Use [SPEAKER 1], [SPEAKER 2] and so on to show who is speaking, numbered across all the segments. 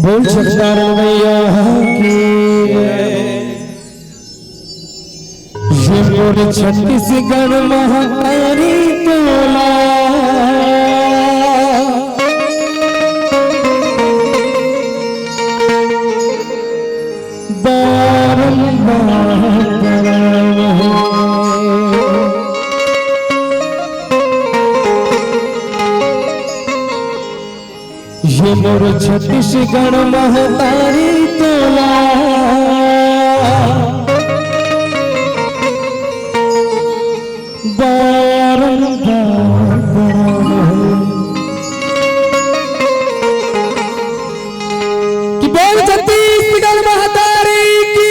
[SPEAKER 1] बोल सच्चारण मैया की ये मोर छत्तीसगढ़ महातारी तोला ये मोर छत्तीसगढ़ महतारी तोला कि बोल छत्तीसगढ़ महतारी की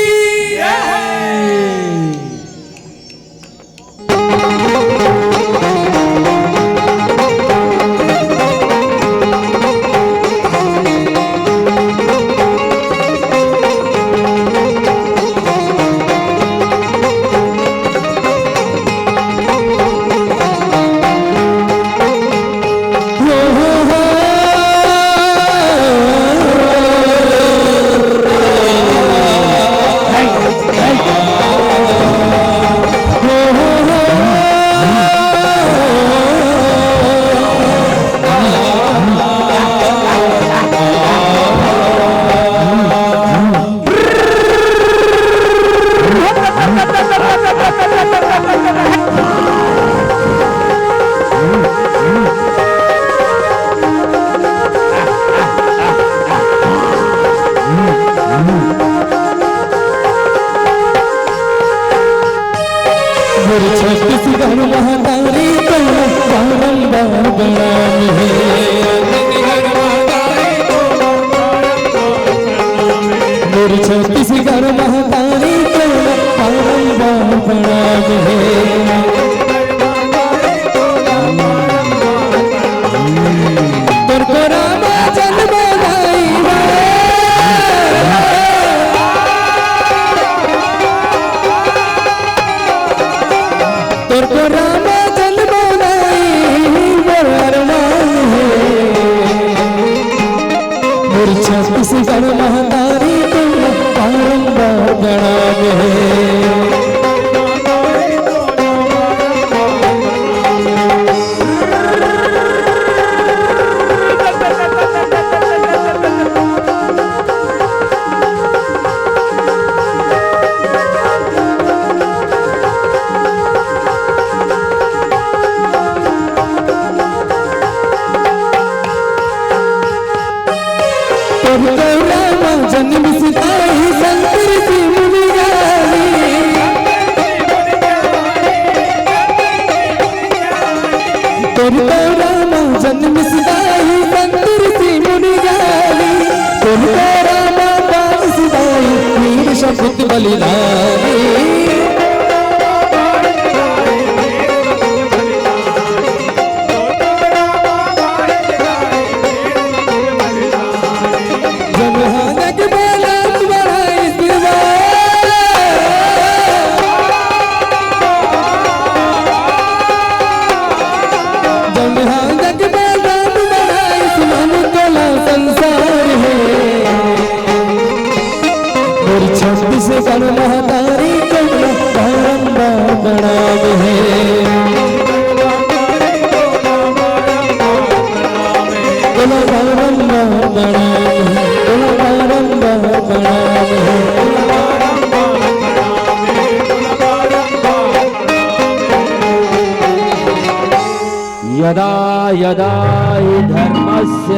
[SPEAKER 1] छत्तीसगढ़ महातारी तोला बारंबार प्रणाम है मोर छत्तीसगढ़ महातारी तोला बारंबार प्रणाम है तोर तोरा जन्म छत्तीसगढ़ महतारी तोला बारंबार प्रणाम है जन्म सिताई संकर की मुनियारी तोर रामा जन्म सिताई संकर की मुनियारी तोर रामा बाल सिताई वीर शपथ बलिदानी छत्तीसगढ़ महतारी तोला बारंबार प्रणाम है तोला बारंबार प्रणाम है तोला बारंबार प्रणाम है यदा यदा हि धर्मस्य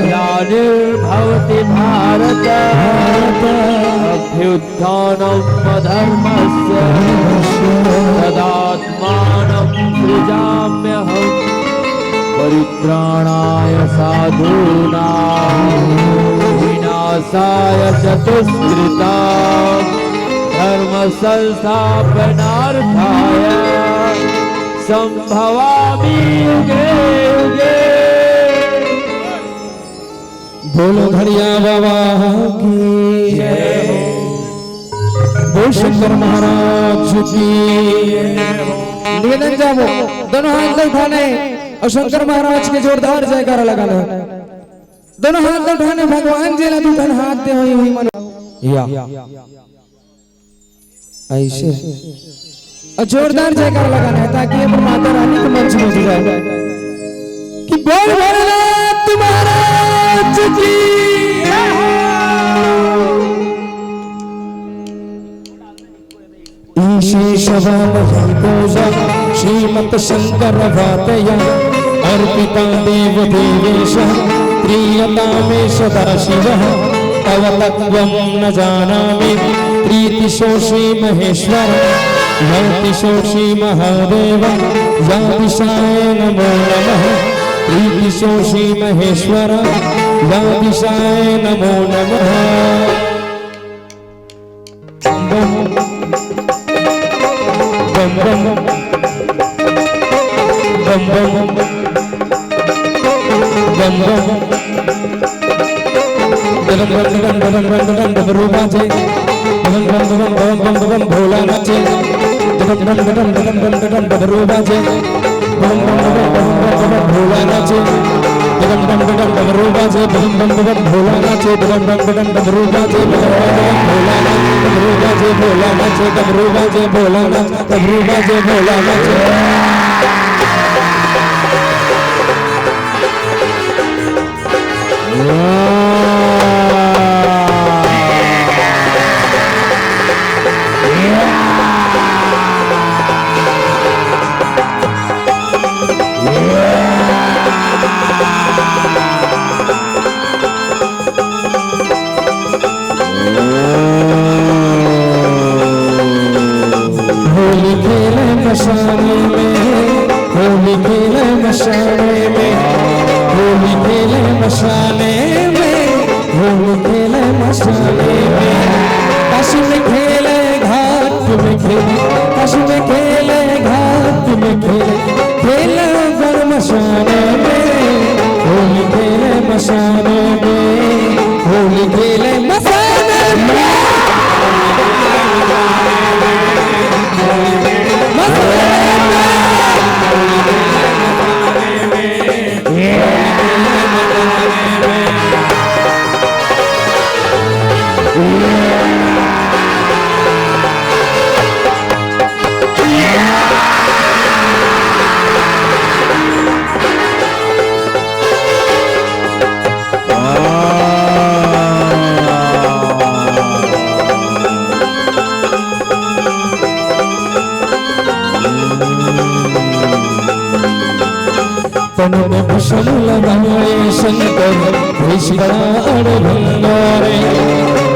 [SPEAKER 1] ग्लानिर्भवति भारत अभ्युत्थानम् अधर्मस्य तदात्मानं सृजाम्यहम् परित्राणाय साधूनां विनाशाय च दुष्कृतां धर्म संस्थापनार्थाय संभवामि युगे युगे। बोलो घड़िया बाबा की जय, बोल शंकर महाराज की। निवेदन जाओ, दोनों हाथ उठाने और शंकर महाराज के जोरदार जयकारा लगाना। दोनों हाथ उठाने भगवान जी ला दूठन हाथ दे हुई मन या ऐसे और जोरदार जयकार लगाना है ताकि ये माता रानी के मंच में जाए कि बोल भोलेनाथ महाराज की श्रीमत शंकर भातया अर्पिता देव देवेश प्रियता में सदाशिव तव तत्त्वं न जानामि प्रीतिशो श्री महेश्वर यातिशो श्री महादेव यातिशाय नमो नमः प्रीतिशो श्री महेश्वर यातिशाय नमो नमः बम बम बम बम बम बम दम दम दम दम दम दम डबरूबा जे दम दम दम दम दम दम भोला नाचे दम दम दम दम दम दम डबरूबा जे दम दम दम दम दम भोला नाचे दम दम दम डबरूबा जे दम दम दम भोला नाचे दम दम दम डबरूबा जे भोला नाचे डबरूबा जे भोला नाचे डबरूबा जे भोला नाचे डबरूबा जे भोला नाचे भस्म लगाए शंकर विश्वनाथ भंगारे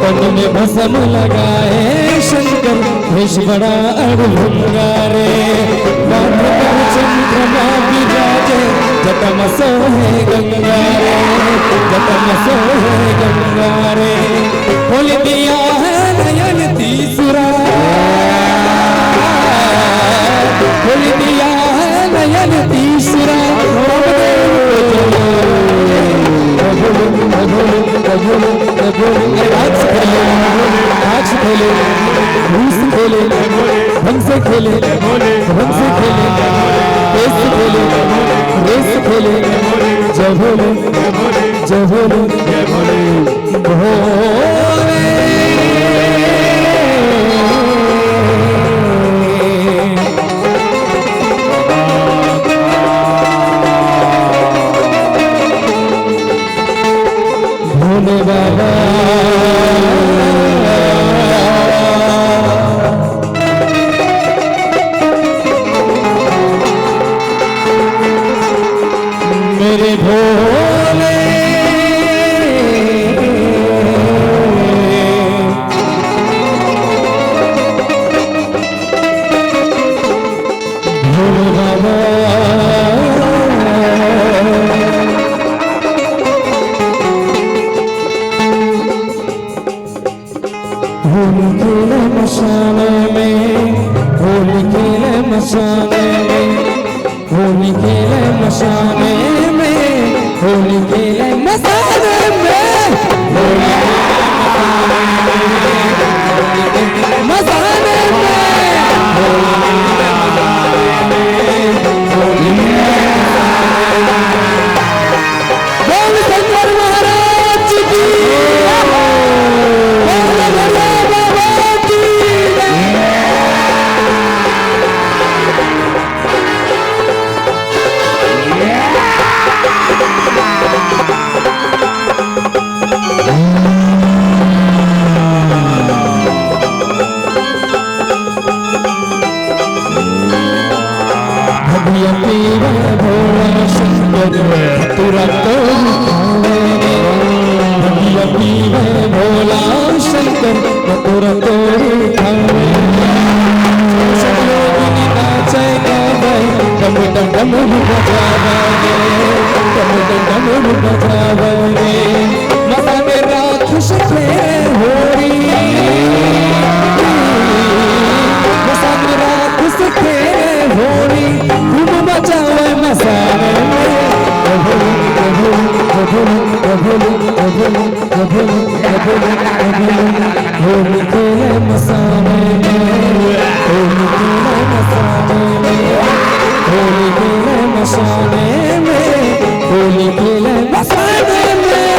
[SPEAKER 1] तन में भस्म लगाए शंकर विश्वनाथ भंगारे माथे पर चंद्रमा विराजे जटम सोहे गंगारे जटम सोहे गंगारे खोल दिया है नयन तीसरा खोल दिया है नयन तीसरा ढंग से खेले ढंग से खेले रेस खेले रेस खेले जय भोले जय भोले जय भोले भोले बाबा मेरे भोले भोले बाबा होली खेले मशाने में होली खेले मशाने में होली खेले मशाने में होली खेले मशाने में मशाने में बोल शंकर महाराज भंगिया पीवे भोला शंकर तुरा तोरी खावे भंगिया पीवे भोला शंकर तुरा तोरी खावे सब लोग नाचे गावे डम डम डम बजावे डम डम डम बजावे मसा मेरा खुश थे होरी मसा मेरा खुश थे होरी धूम मचावे मसाने होली खेले मसाने होली खेले मसाने होली खेले मसाने में होली खेले मसाने में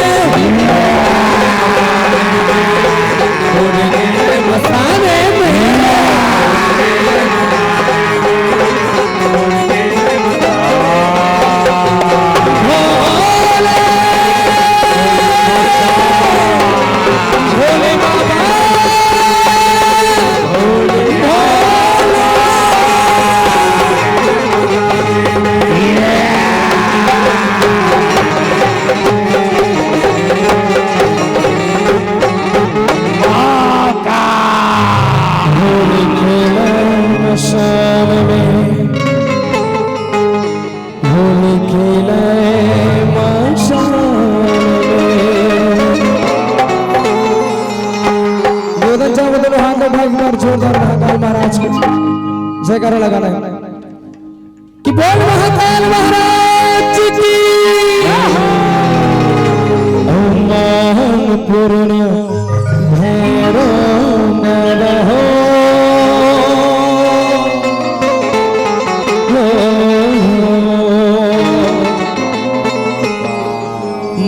[SPEAKER 1] होली खेले मसाने में जयकारा लगाना है कि बोल महाकाल महाराज की ओम पूर्ण भैरो नरहो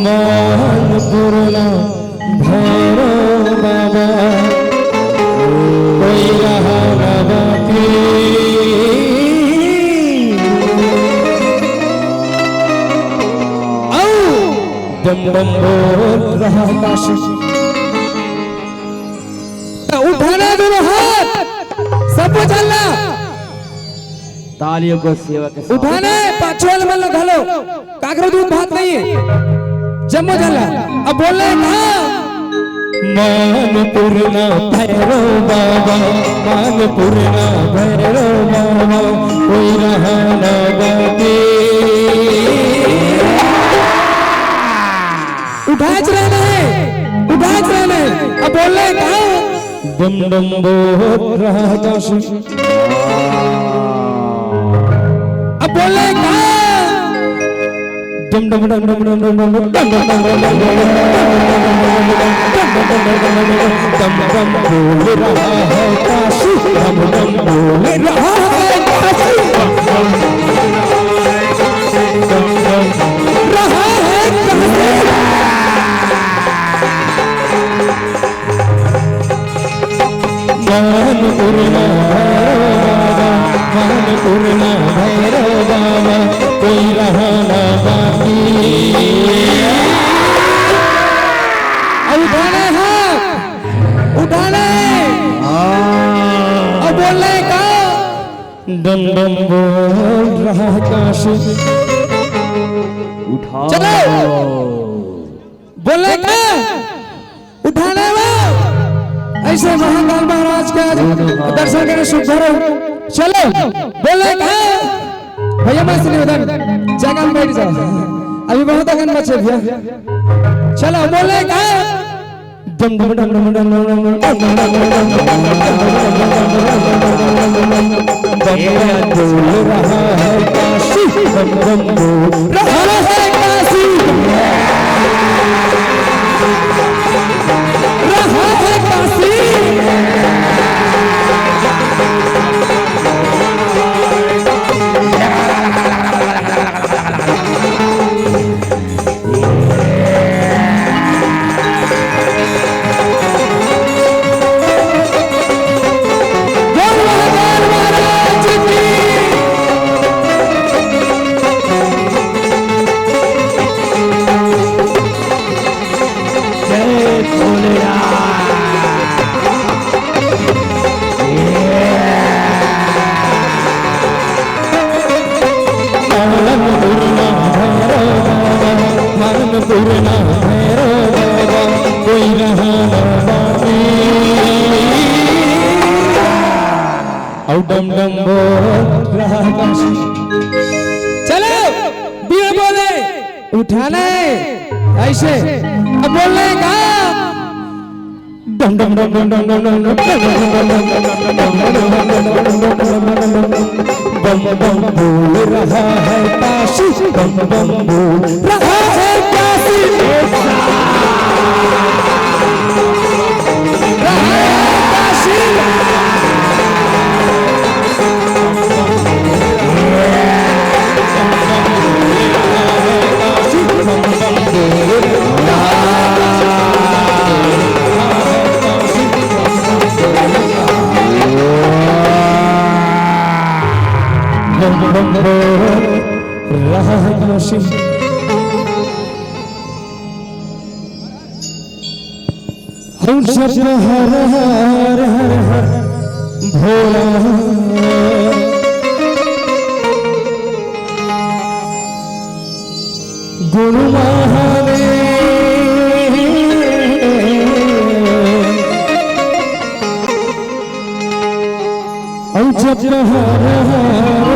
[SPEAKER 1] मान पूर्ण भैरो बाबा कोई रहा बाबा डम डम बोल रहा काशी उठाना दोनों हाथ सब चलना
[SPEAKER 2] तालियों को सेवा के साथ
[SPEAKER 1] उठाना पाछोल में लो घालो काकरो दूध भात नहीं है जम्मो चलना अब बोलना मान पूर्णा भैरो बाबा मान पूर्णा भैरो बाबा कोई रहा ना बाकी उठाच रहना है अब बोल रहे कहा डम डम बोल रहा काशी अब बोल रहे कहा डम डम डम डम डम डम डम डम डम बोल रहा है काशी डम डम बोल रहा है काशी रहा है काशी मान पूर्णा भैरो बाबा कोई रहा ना बाकी उठाने हाथ उठाने अब बोलने का डम डम बोल रहा काशी
[SPEAKER 2] उठा
[SPEAKER 1] चलो बोलने का उठाने वो ऐसे महाकाल महाराज का दर्शन करने शुभ करो चलो बोले कहा भैया मैं से निवेदन जगह में बैठ जाओ अभी बहुत अगन बचे भैया चलो बोले कहा डम डम डम डम डम बोल रहा है काशी डम डम बोल रहा है काशी रहा है काशी डम डम बोल रहा काशी। चलो बीड़ा बोले उठाना है ऐसे अब बोलने का डम डम डम डम डम डम डम बम बम बोल रहा है काशी बम बम बोल रहा है काशी हम सब हर हर हर हर भोला गुरु महादेव हम सब हर हर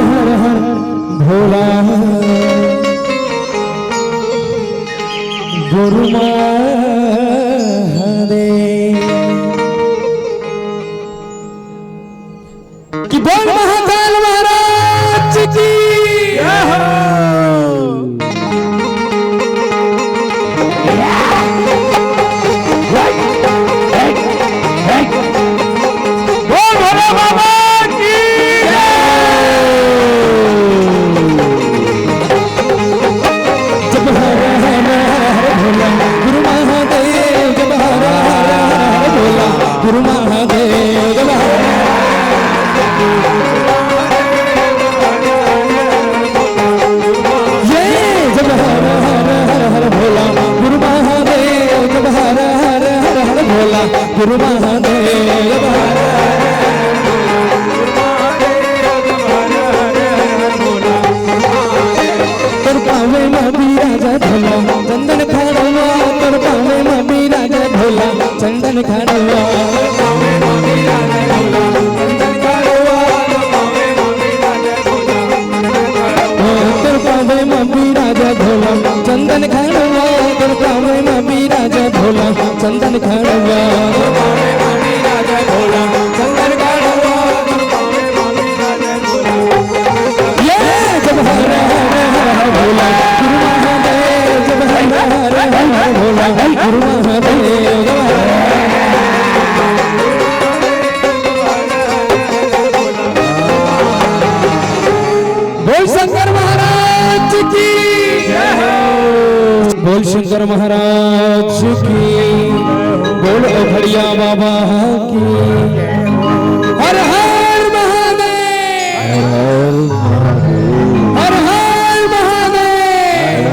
[SPEAKER 1] हर हर भोला गुरु कि बोल महाकाल महाराज की बोल भोले बाबा की जब हर हर हर भोला गुरु महादेव जब हर हर हर भोला गुरु महादेव जब गुरु महादेव तोर पावे मबी राजा भोला चंदन खाड़वा तोर पावे मबी राजा भोला चंदन खाड़वा तोर पावे मबी राजा भोला चंदन खाड़वा तोर पावे मबी राजा भोला चंदन खाड़वा बोल शंकर महाराज की बोल शंकर महाराज की बोल अघड़िया बाबा की हर हर महादेव हर हर महादेव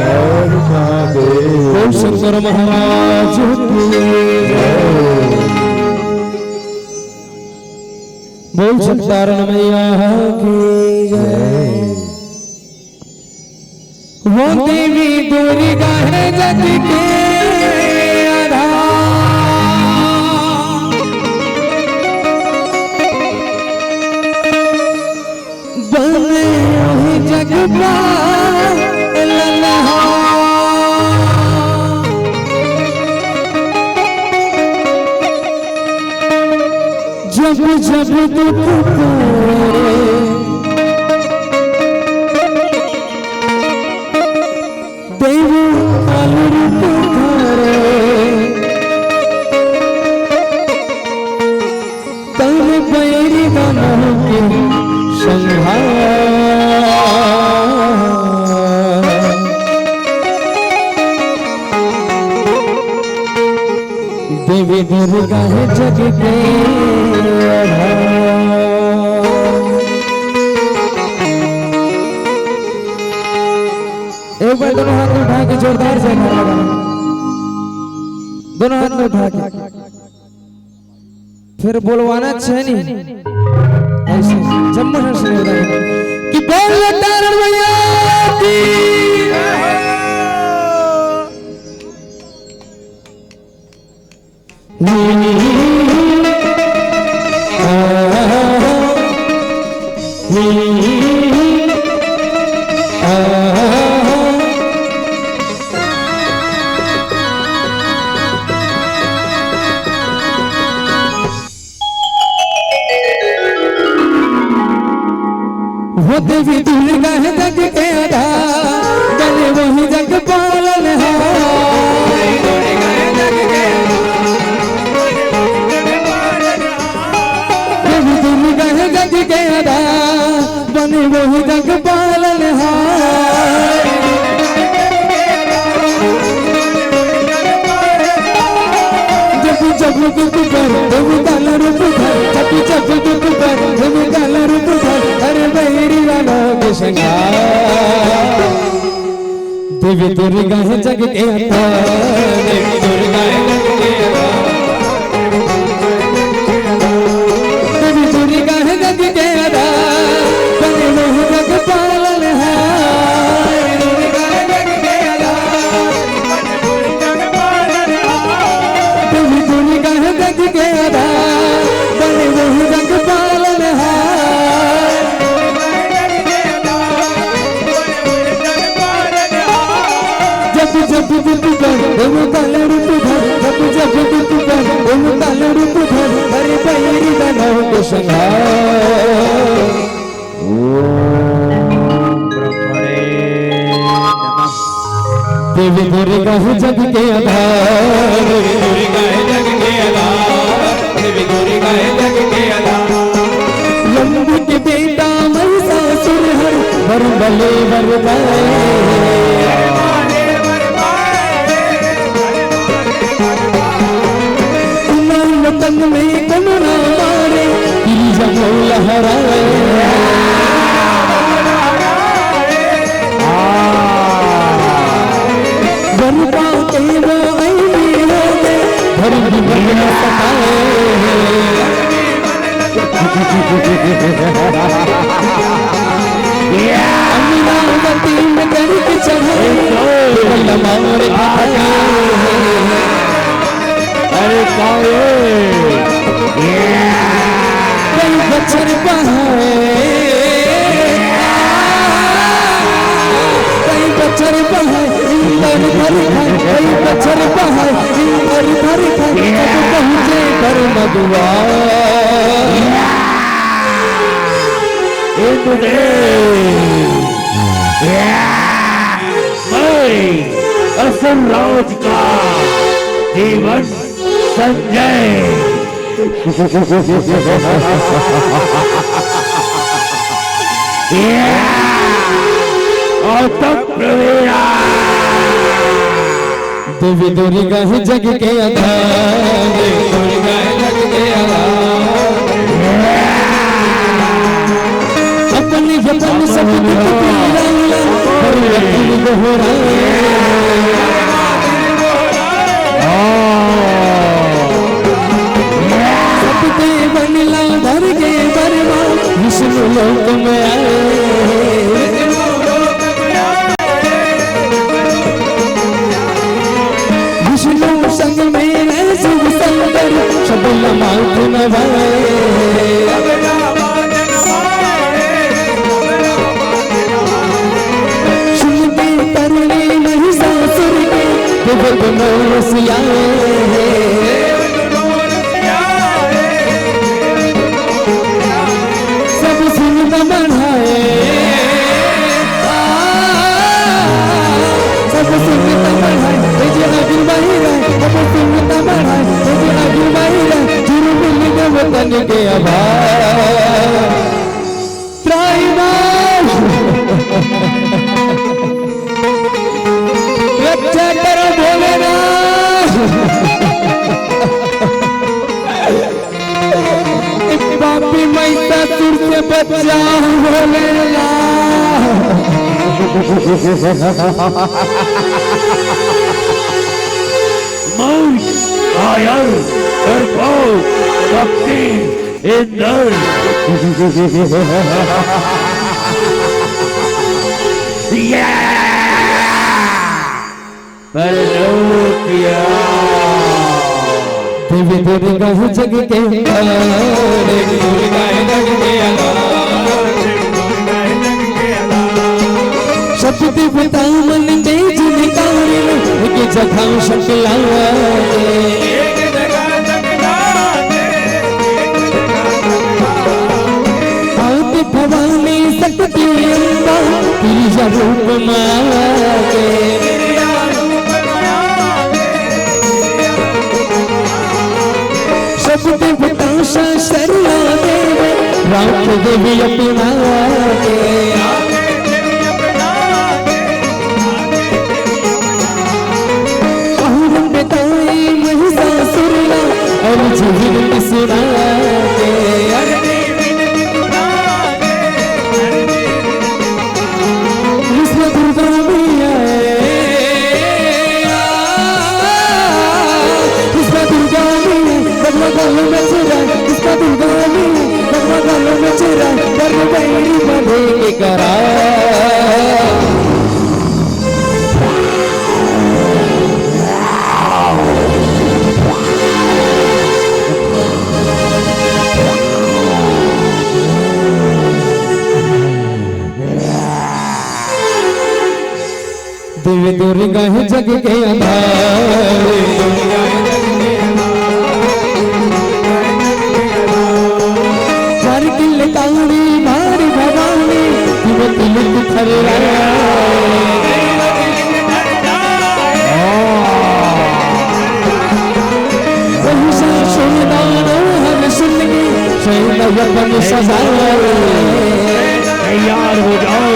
[SPEAKER 1] बोल शंकर महाराज की बोल सत्तारण मैया की जय वो देवी दुर्गा है जग के आधार बने वही जग जब जब दुख देव काल रूप धारे तन बैरी गानों के संहार देवी दुर्गा है जग के एक बार दोनों हाथ में उठा के जोरदार से नारा लगाना दोनों हाथ में उठा के फिर बोलवाना छेनी ऐसे जम्मू से कि बोल तारण भैया की वो देवी दुर्गा है जग के आधार, बने वही जग पालन देवी दुर्गा है जग के आधार, बने वही जग पालन जब जब गुप कर देव काला रूप धर, जब जब गुप कर देव काला रूप धर, हर बैरी वालों के श्रृंगार। देवी दुर्गा है जग के आधार, देवी दुर्गा है जग के आधार, देवी दुर्गा है जग के आधार, बने वही जग पालन देवी दुर्गा है जग के आधार, बने वही जग पालन जब जब गुप कर देव काला रूप धर, जब जब गुप कर देव काला रूप धर, हरे बैरी दानव के श्रृंगार। देवी दुर्गा है जग के आधार, देवी दुर्गा है जग के आधार, देवी दुर्गा है जग के आधार। लंबू के बेटा महिषासुर हर वर बले वर पाए, तन में कमरा मारे तेरी जगह लहराए, वन पाते वो ऐनी हो गए, धर्म की बन सताए। अमीनावती में करके चढ़ाए, केवल मारे अरे कई बच्चर बहाए, कई बच्चर बहाए, इंदर भर खाए, कई बच्चर बहाए, इंदर भर खाए, जब पहुँचे कर मधुआ।
[SPEAKER 2] असुरराज का जीवन संजय और तब प्रवेरा
[SPEAKER 1] देवी दुर्गा है जग के आधार, देवी दुर्गा है जग के आधार। अपनी वतन सब दुख पीड़ा परिवर्तन दोहराए, सबके बनिला धर के बरमा विष्णु लोक में आए। विष्णु संग में शिव शंकर शबल मात नवाए, सुनते करने महिषासुर के विभग मोसियाए। सब सुनता बढ़ाए, सब सुनता बढ़ाए, आगे बाहर सब सुनता बढ़ाए, आगे बाहर जुर्म मिलने वतन के आभार। त्राईमाल रक्षा करो भोलेनाथ, पापी महिषासुर से बचाओ भोलेनाथ।
[SPEAKER 2] मौज कायल करपोष भक्ति इंदर
[SPEAKER 1] देवी दुर्गा है जग के आधार, देवी दुर्गा है जग के आधार। शब्द बता मन तेज निकाले एक जगह शकलाए आते भवानी सकती अम्बा तेरा रूप माते शब्द बता शरणा देव राम देवी अपना जीवन सुना इसमें दुर्गा मैया इसमें दुर्गा मैया बगवा गालों में चेहरा इसमें दुर्गा मैया बगवा गालों में चेहरा कर बैरी बंधे के करा देवी दुर्गा है जग के आधार चार किल काली भारी भवानी तुम तिलक थर्राया सुनदानो हम सुन के शैलवन सजाए
[SPEAKER 2] तैयार हो जाओ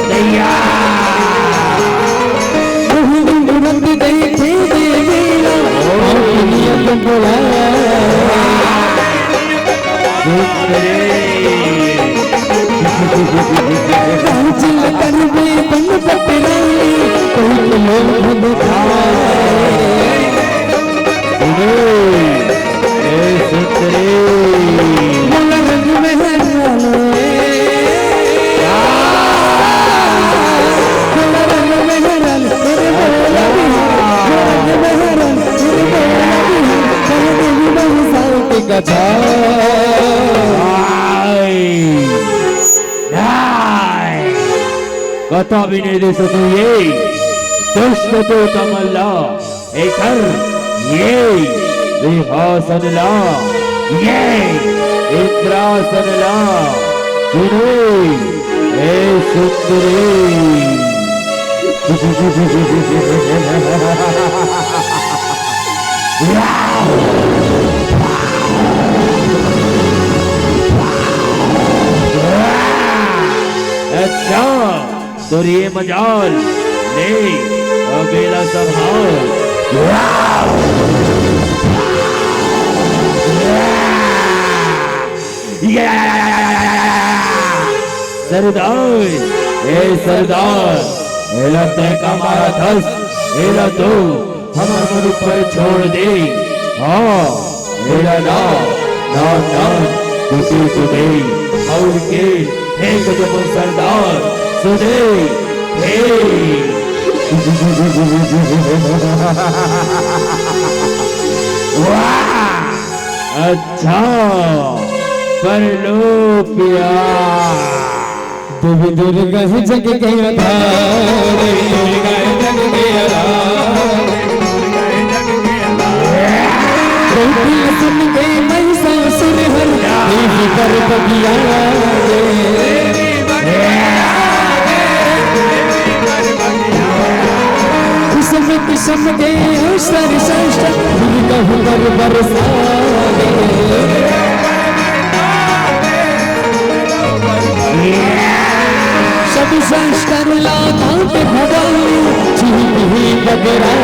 [SPEAKER 2] तैयार
[SPEAKER 1] देखे देवीला दुनिया बोला चिल कर बे बन पटनाई कोई लोग
[SPEAKER 2] कथा भी नहीं दे सकूं ये दुष्ट तो तमल्ला एकर ये विहासन ला ये इंद्रासन ला सुने ए सुंदरी अच्छा तो ये मजाल ले अकेला संभाल सरदार ए सरदार एला तय का मारा धस एला तो हमारे ऊपर छोड़ दे हाँ एला ना ना ना तुझे सुने और के एक जब सरदार सुने अच्छा पर लो प्यार
[SPEAKER 1] देवी दुर्गा है जग के आधार दुर्गा है जग के आधार सुन के महिषासुर हर देवी पर बगिया किस्म के सर श्रेष्ठ दुर्गा हुनर बरसा सब संस्कार लाता के भवानी जीव ही बगरा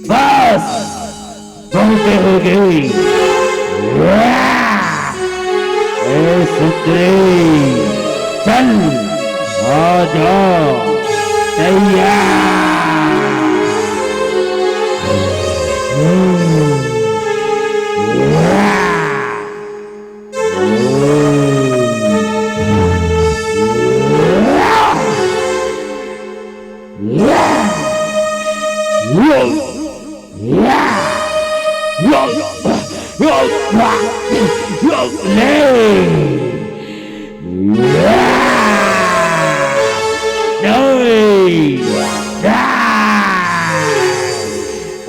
[SPEAKER 2] बस बहुत हो गई सुंदरी चल आ जाओ तैयार।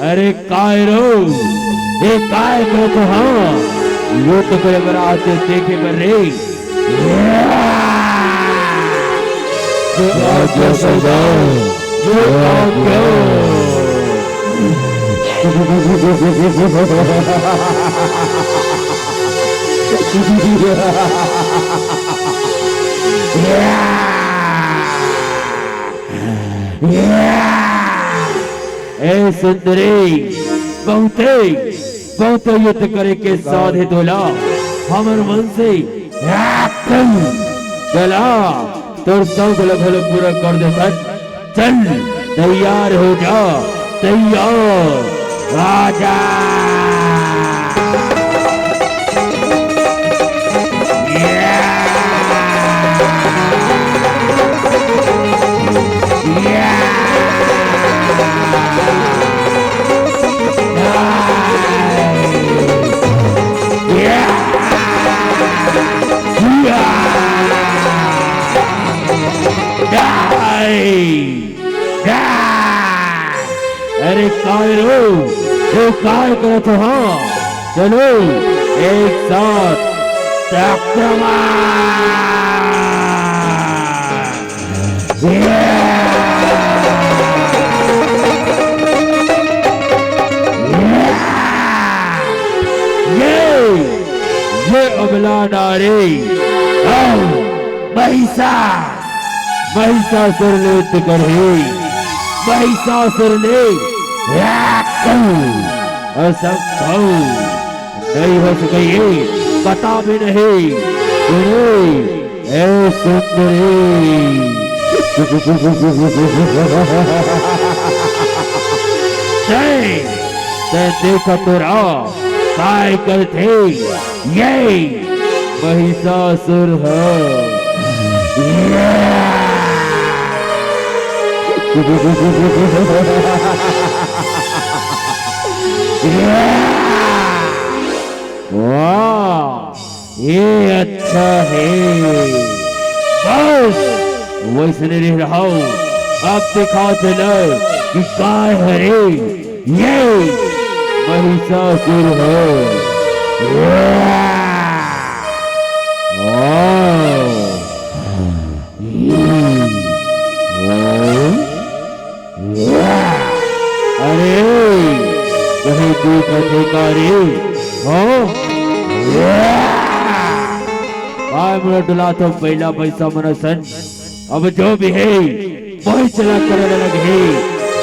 [SPEAKER 2] अरे कायरो ये काय को तो हाँ यो तो कोई अगर आते देखे पर रे जो सदा जो ए सुंदरी बहुत युद्ध करे के साधे तोला हमर मन से चला तोर सब भले पूरा कर दे चल तैयार हो जा तैयार राजा। अरे कायरो वो काय करो तो हाँ चलो एक साथ ये अबला नारी महिषासुर ने युद्ध करे महिषासुर ने असंभव नहीं हो सके पता भी नहीं ए सुंदरी देखा तो काय करते ये महिषासुर है। वाह ये अच्छा है बस वैसे नहीं रहा हूँ अब दिखा चलो कि काय हरे ये महिषासुर है। अरे कहीं तू अधिकारी हो मिनट ला तो पहला पैसा मनसन अब जो भी है वही चला करने लगे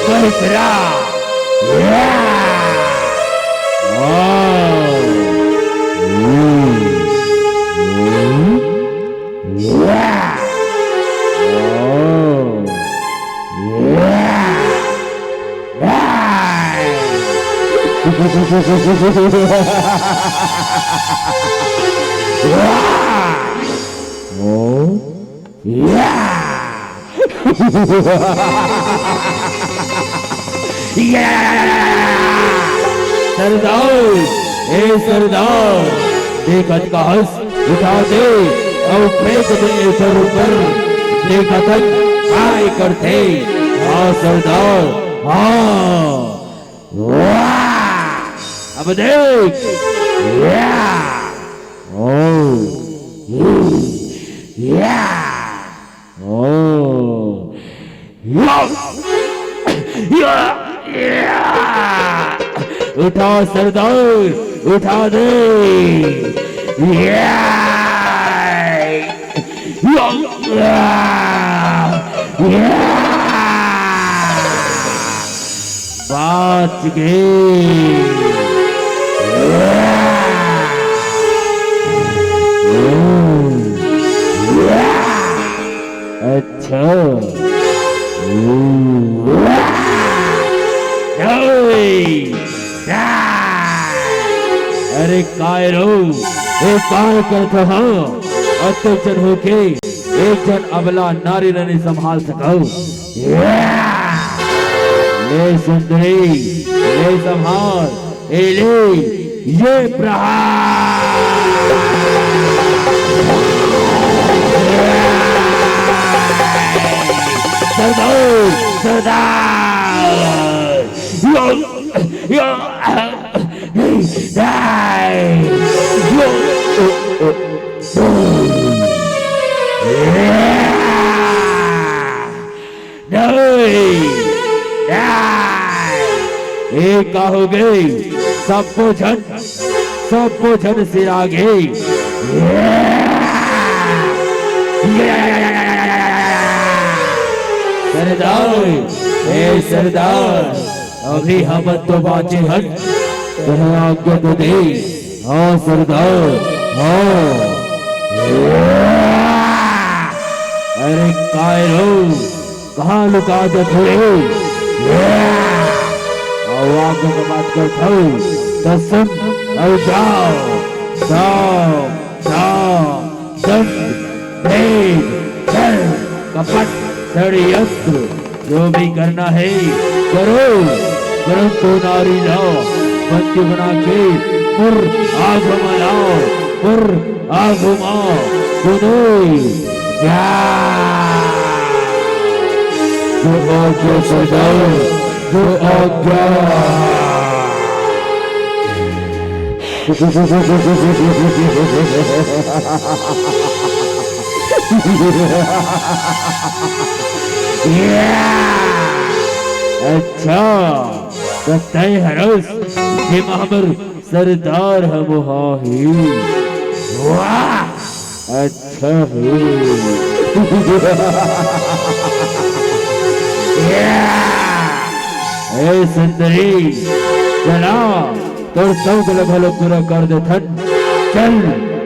[SPEAKER 2] वही चला सरदार ए सरदार देखत का हंस उठा दे और फेंक दे सर ऊपर देखत काय करते हाँ सरदार हाँ अब देख उठा सरदार उठा दे बच गए। काल करत हो अत्याचार होके एक जन अबला नारी नहीं संभाल सको। ले सुंदरी ले संभाल ए ले ये प्रहार। सरदार सरदार यो यो एक का हो गई सबको झन सिरा गई। सरदार ए सरदार अभी हम तो बाचे हन तेरा आज्ञा तो दे। हाँ सरदार हाँ। अरे कायरो कहाँ लुका जाते हो? आज्ञा को बात करता हूँ तो सुन और जाओ जाओ जाओ दंड भेद छल कपट षड्यंत्र जो भी करना है करो, परंतु नारी लाओ बंदी बना के पुर आग लाओ पुर आग माओ सुनो जा जो सजाओ जो आज्ञा। अच्छा तो तय हरस ये हमर सरदार हम ही। वाह अच्छा है सुंदरी चला तो सब भलो पूरा कर दे थन। चल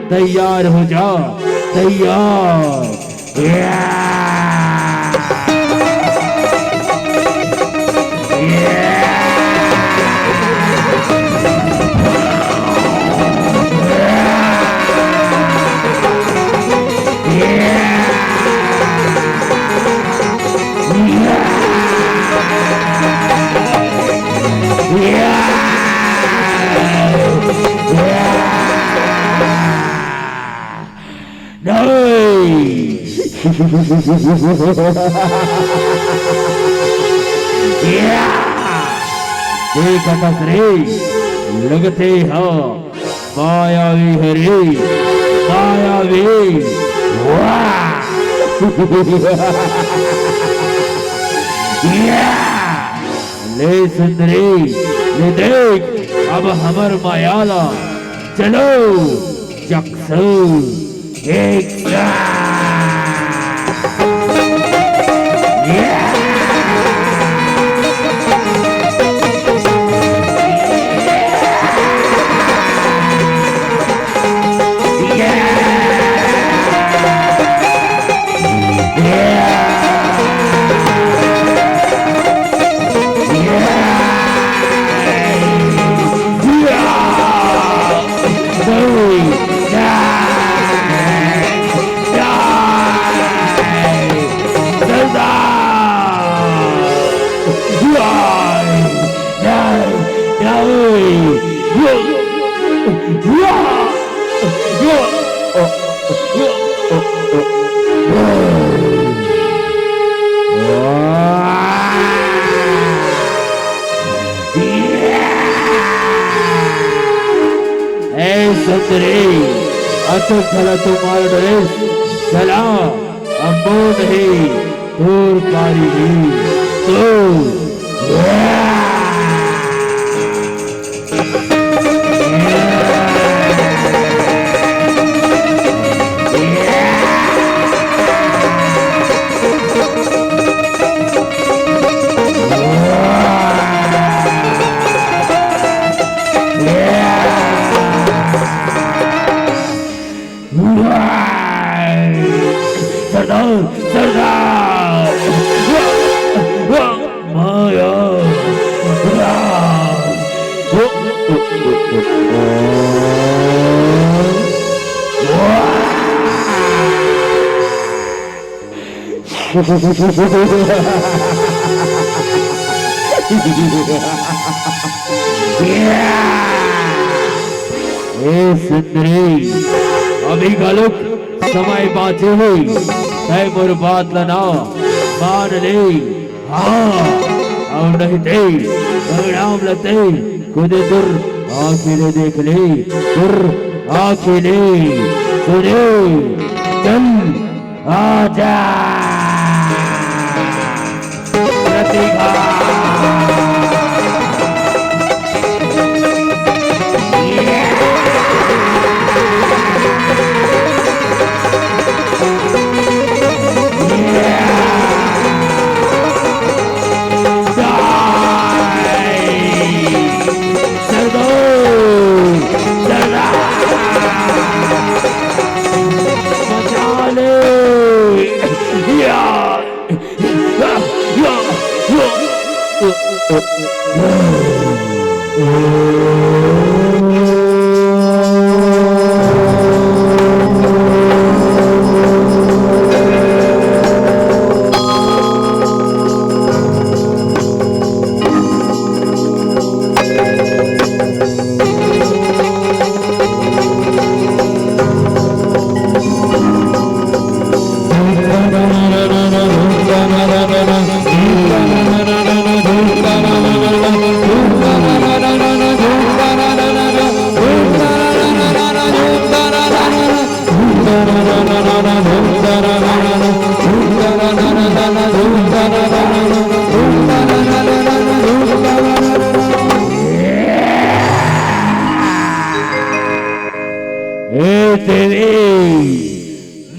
[SPEAKER 2] तैयार हो जा तैयार। लगते हो मायावी हरे मायावी। ले सुंदरी ले देख अब हमर मायाला चलो चक्सू एक चला तुम्हारा ड्रेस चला अम्बो नहीं दूर पारी तो सुंदरी अभी गलुक समय बाजे हुई है मोर बात लना मान ले। हाँ और नहीं दे परिणाम लते खुद दूर आखिरे देख ले दूर आखिरे सुने चल आजा प्रतिभा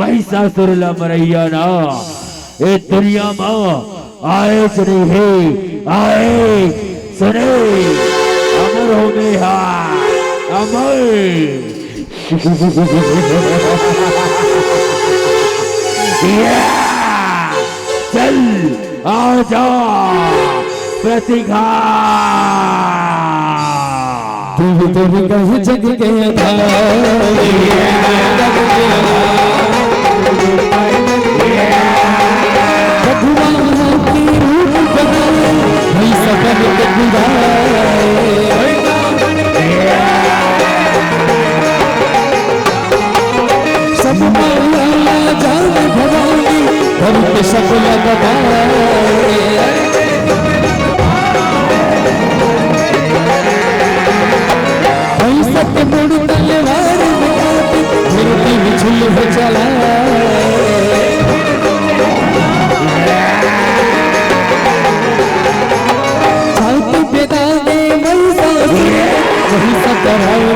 [SPEAKER 2] महिषासुर मरैया ना ए दुनिया में आए चले है आए सुने अमर हो गए अमर चल आजा प्रतिघा
[SPEAKER 1] जग के सब जान भवानी के सब सत्य मुड़ तलवार झुल हो चला छाती पे दागे वही सतराव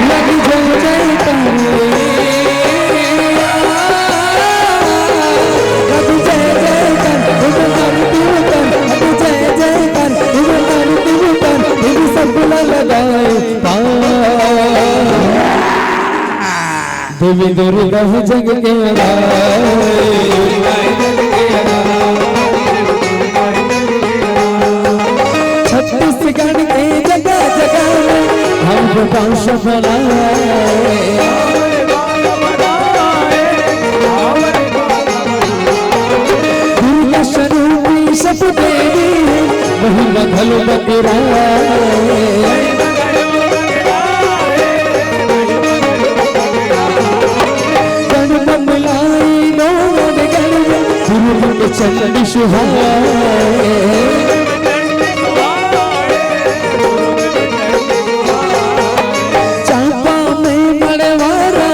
[SPEAKER 1] लगी जय देवी दुर्गा जग के छत्तीसगढ़ के जगह जगह हम वंश बनाए दुर्गा स्वरूपी सब देवी वही बदल बकरा चंडी चापा में मड़वारा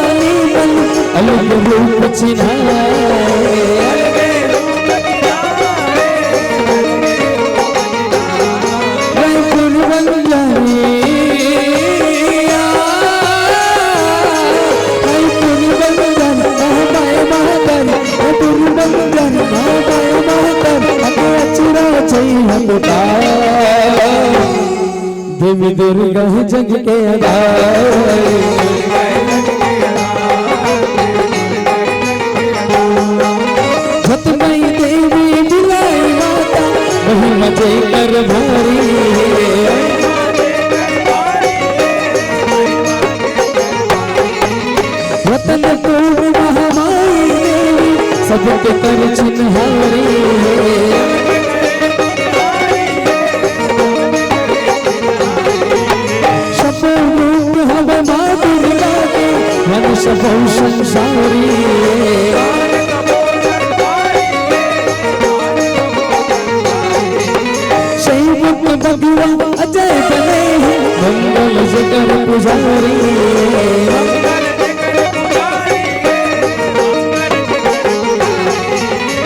[SPEAKER 1] अलग रूप चिन्हा देवी दुर्गा जग के छतमई देवी बुलाई माता वही मजे कर भारी जगत कर चिन्हारी शपथ हवे माँ दुर्गा के मन सबो संसारी भगवान अजय बने हैं मंगल जगत पुजारी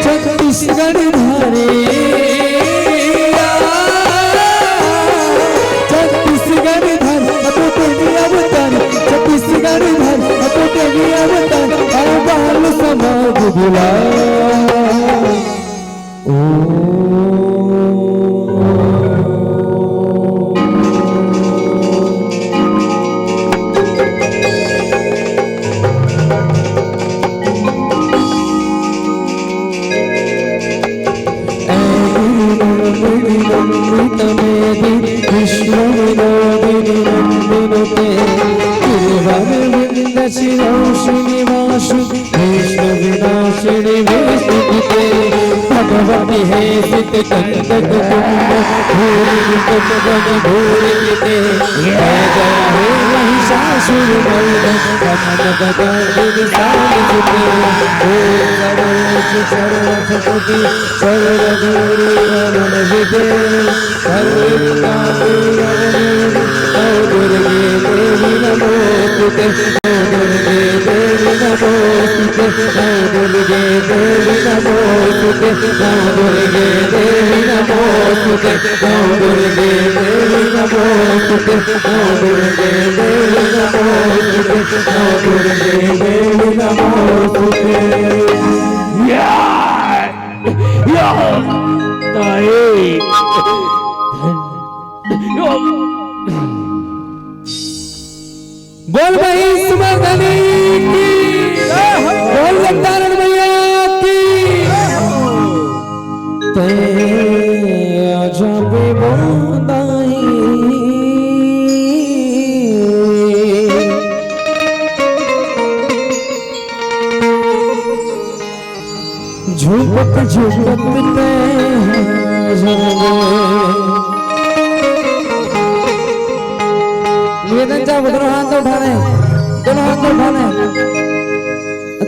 [SPEAKER 1] छत्तीसगढ़ धारे छत्तीसगढ़ धर अवतार छत्तीसगढ़ धर अवतार बाल समाज बुला कृष्ण विनोदिनी नंदिनुते श्रीनिवासु कृष्ण विनाशिनी विष्णुते भगवती हे सित कंदक भूरिते जय जय हे महिषासुर मर्दन सरस्वती सर्वगौरी रमण विदे दुर्गे देवी नमोस्तुते दुर्गे देवी नमोस्तुते दुर्गे देवी नमोस्तुते दुर्गे देवी नमोस्तुते दुर्गे देवी नमोस्तुते दुर्गे देवी नमोस्तुते दुर्गे देवी नमोस्तुते बोल भाई सुमर्दनी की बोल लतारण भैया की ते आजाबे बोंदाई झुकत झुकत ते निवेदन चाहो दोनों हाथ उठाने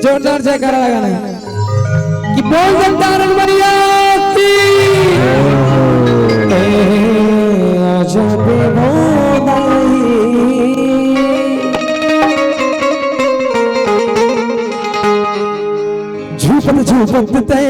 [SPEAKER 1] जोरदार जयकारा लगाने कि बोल लतारण भैया की आजाबे बोंदाई झुकत झुकत ते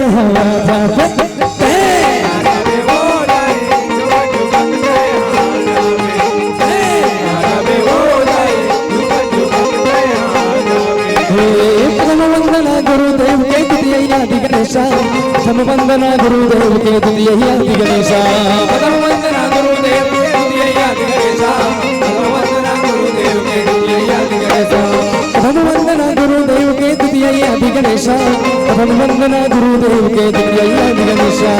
[SPEAKER 1] प्रथम वंदना गुरुदेव के द्वितीय आदि गणेशा प्रथम वंदना गुरुदेव के द्वितीय आदि गणेशा प्रथम वंदना गुरुदेव के द्वितीय आदि गणेशा प्रथम वंदना गुरुदेव के द्वितीय आदि गणेशा प्रथम वंदना गुरुदेव के द्वितीय आदि गणेशा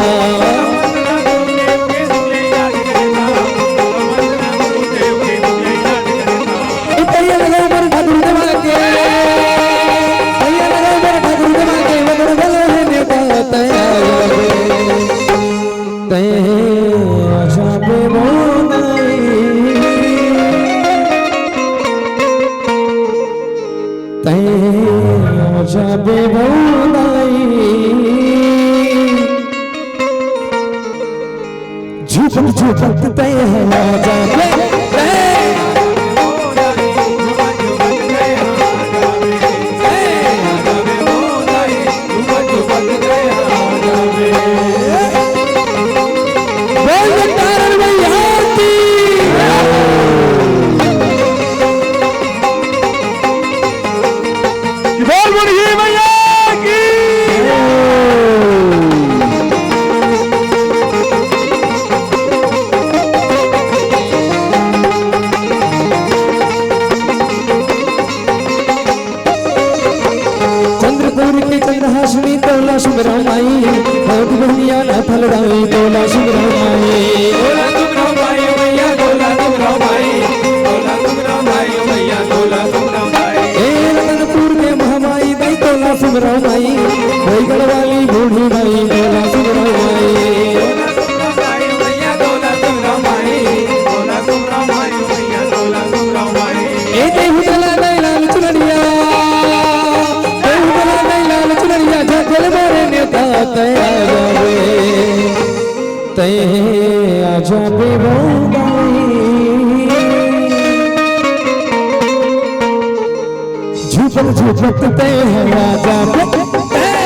[SPEAKER 1] बोल झुकते हैं राजा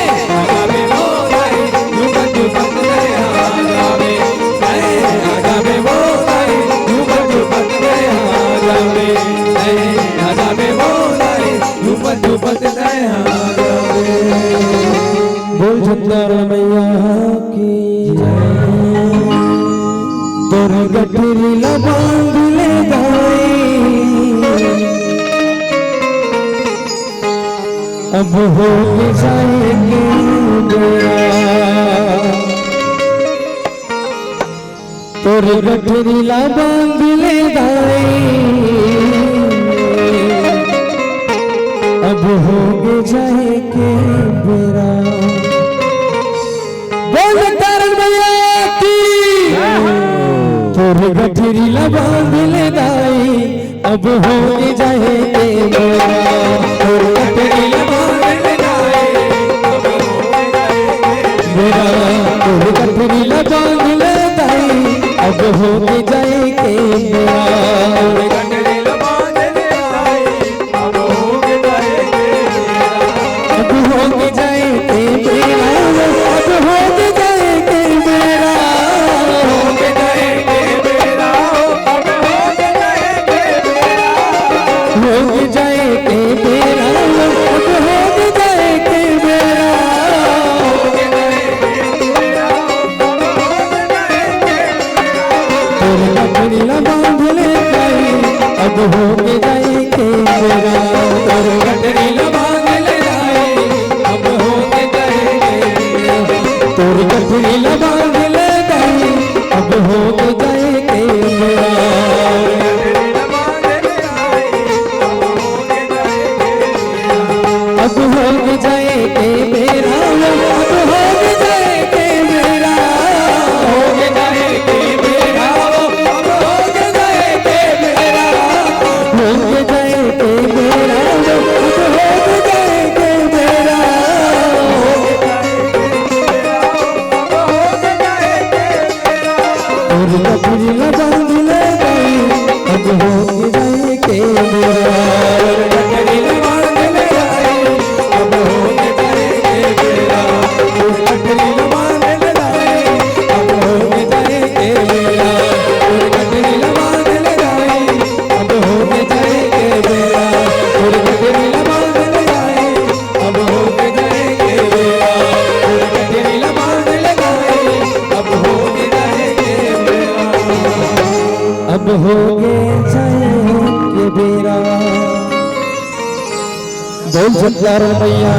[SPEAKER 1] बोल झंकार मैया की तोर गठरी लबांग ले अब हो जाएंगे तोर गठरी लबांग ले अब हो जाएंगे बेरा बोल तारण मैया की तोर गठरी लबांग ले अब हो जाएंगे बेरा तोर गठरी लबांग ले तोर गठरी लबांग ले अब हो जाएंगे बेरा अब हो जाएंगे मेरा तोर गठरी लबांग ले अब हो जाएंगे तोर गठरी लबांग ले अब हो जाएंगे मेरा अब हो जाएंगे मेरा अब हो जाएंगे मेरा हो जाएंगे मेरा अब हो जाएंगे मेरा हो जाएंगे मेरा अब हो जाएंगे मेरा और गठरी लबांग ले अब हो जाएंगे मेरा गठरी लबांग ले अब हो जाएंगे मेरा गठरी लबांग ले अब हो जाएंगे मेरा गठरी लबांग ले अब हो जाएंगे मेरा गठरी लबांग ले अब हो जाएंगे मेरा गठरी लबांग ले अब हो जाएंगे मेरा अब हो जाएंगे मेरा बोल झंकार मैया